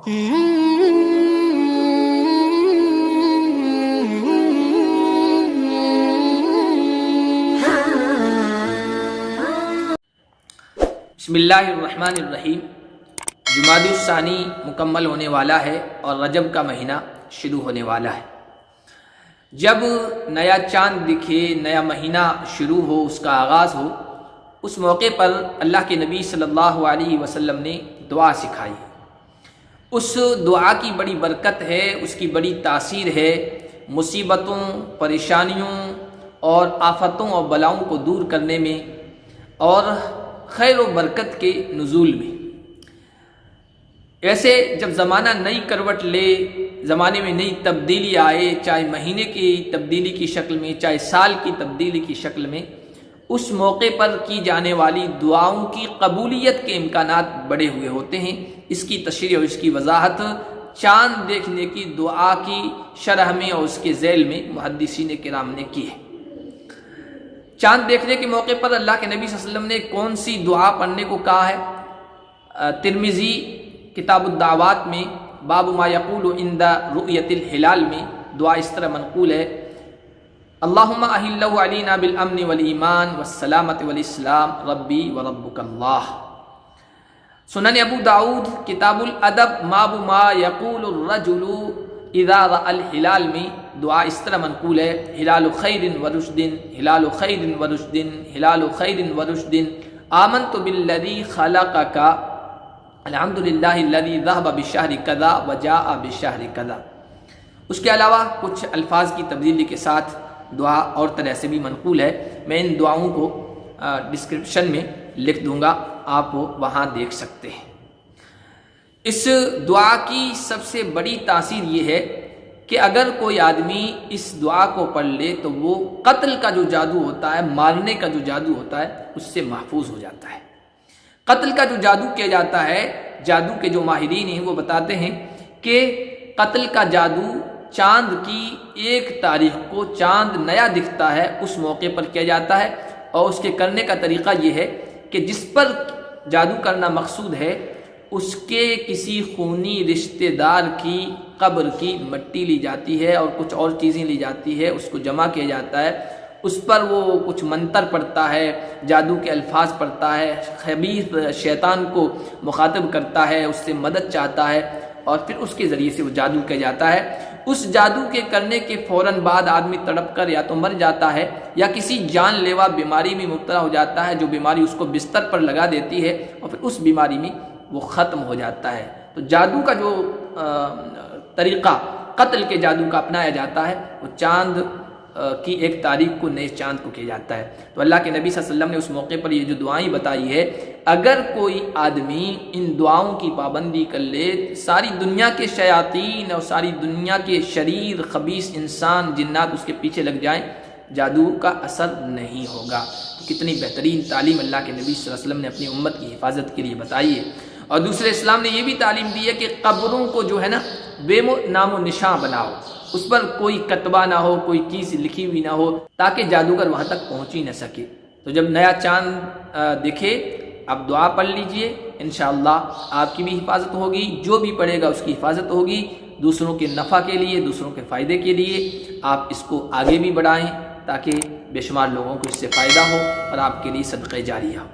بسم اللہ الرحمن الرحیم۔ جمادی الثانی مکمل ہونے والا ہے اور رجب کا مہینہ شروع ہونے والا ہے۔ جب نیا چاند دکھے، نیا مہینہ شروع ہو، اس کا آغاز ہو، اس موقع پر اللہ کے نبی صلی اللہ علیہ وسلم نے دعا سکھائی ہے۔ اس دعا کی بڑی برکت ہے، اس کی بڑی تاثیر ہے مصیبتوں، پریشانیوں اور آفتوں اور بلاؤں کو دور کرنے میں اور خیر و برکت کے نزول میں۔ ایسے جب زمانہ نئی کروٹ لے، زمانے میں نئی تبدیلی آئے، چاہے مہینے کی تبدیلی کی شکل میں، چاہے سال کی تبدیلی کی شکل میں، اس موقع پر کی جانے والی دعاؤں کی قبولیت کے امکانات بڑے ہوئے ہوتے ہیں۔ اس کی تشریح اور اس کی وضاحت چاند دیکھنے کی دعا کی شرح میں اور اس کے ذیل میں محدثین کرام نے کی ہے۔ چاند دیکھنے کے موقع پر اللہ کے نبی صلی اللہ علیہ وسلم نے کون سی دعا پڑھنے کو کہا ہے؟ ترمذی کتاب الدعوات میں باب ما یقول عند رؤیت الہلال میں دعا اس طرح منقول ہے: اللہم احلہ علینا بالامن والایمان والسلامۃ والاسلام ربی وربک اللہ۔ سنن ابو داؤد کتاب الادب باب ما یقول الرجل اذا رأى الہلال میں دعا اس طرح منقول ہے: ہلال خیر ورشد، ہلال خیر ورشد، ہلال خیر ورشد، آمنت بالذی خلقک، الحمدللہ الذی ذہب بالشہر کذا وجاء بالشہر کذا۔ اس کے علاوہ کچھ الفاظ کی تبدیلی کے ساتھ دعا اور طرح سے بھی منقول ہے۔ میں ان دعاؤں کو ڈسکرپشن میں لکھ دوں گا، آپ وہ وہاں دیکھ سکتے ہیں۔ اس دعا کی سب سے بڑی تاثیر یہ ہے کہ اگر کوئی آدمی اس دعا کو پڑھ لے تو وہ قتل کا جو جادو ہوتا ہے، مارنے کا جو جادو ہوتا ہے، اس سے محفوظ ہو جاتا ہے۔ قتل کا جو جادو کیا جاتا ہے، جادو کے جو ماہرین ہیں وہ بتاتے ہیں کہ قتل کا جادو چاند کی 1 تاریخ کو چاند نیا دکھتا ہے، اس موقع پر کیا جاتا ہے، اور اس کے کرنے کا طریقہ یہ ہے کہ جس پر جادو کرنا مقصود ہے اس کے کسی خونی رشتہ دار کی قبر کی مٹی لی جاتی ہے اور کچھ اور چیزیں لی جاتی ہے، اس کو جمع کیا جاتا ہے، اس پر وہ کچھ منتر پڑھتا ہے، جادو کے الفاظ پڑھتا ہے، خبیث شیطان کو مخاطب کرتا ہے، اس سے مدد چاہتا ہے، اور پھر اس کے ذریعے سے وہ جادو کیا جاتا ہے۔ اس جادو کے کرنے کے فوراً بعد آدمی تڑپ کر یا تو مر جاتا ہے یا کسی جان لیوا بیماری میں مبتلا ہو جاتا ہے، جو بیماری اس کو بستر پر لگا دیتی ہے اور پھر اس بیماری میں وہ ختم ہو جاتا ہے۔ تو جادو کا جو طریقہ قتل کے جادو کا اپنایا جاتا ہے، وہ چاند کی 1 تاریخ کو نئے چاند کو کیا جاتا ہے۔ تو اللہ کے نبی صلی اللہ علیہ وسلم نے اس موقع پر یہ جو دعائیں بتائی ہے، اگر کوئی آدمی ان دعاؤں کی پابندی کر لے، ساری دنیا کے شیاطین اور ساری دنیا کے شریر خبیث انسان جنات اس کے پیچھے لگ جائیں، جادو کا اثر نہیں ہوگا۔ کتنی بہترین تعلیم اللہ کے نبی صلی اللہ علیہ وسلم نے اپنی امت کی حفاظت کے لیے بتائی ہے۔ اور دوسرے اسلام نے یہ بھی تعلیم دی ہے کہ قبروں کو جو ہے نا بے نام و نشاں بناؤ، اس پر کوئی کتبہ نہ ہو، کوئی چیز لکھی ہوئی نہ ہو، تاکہ جادوگر وہاں تک پہنچ ہی نہ سکے۔ تو جب نیا چاند دکھے آپ دعا پڑھ لیجئے، انشاءاللہ آپ کی بھی حفاظت ہوگی، جو بھی پڑھے گا اس کی حفاظت ہوگی، دوسروں کے نفع کے لیے، دوسروں کے فائدے کے لیے آپ اس کو آگے بھی بڑھائیں تاکہ بے شمار لوگوں کو اس سے فائدہ ہو اور آپ کے لیے صدقہ جاریہ ہو۔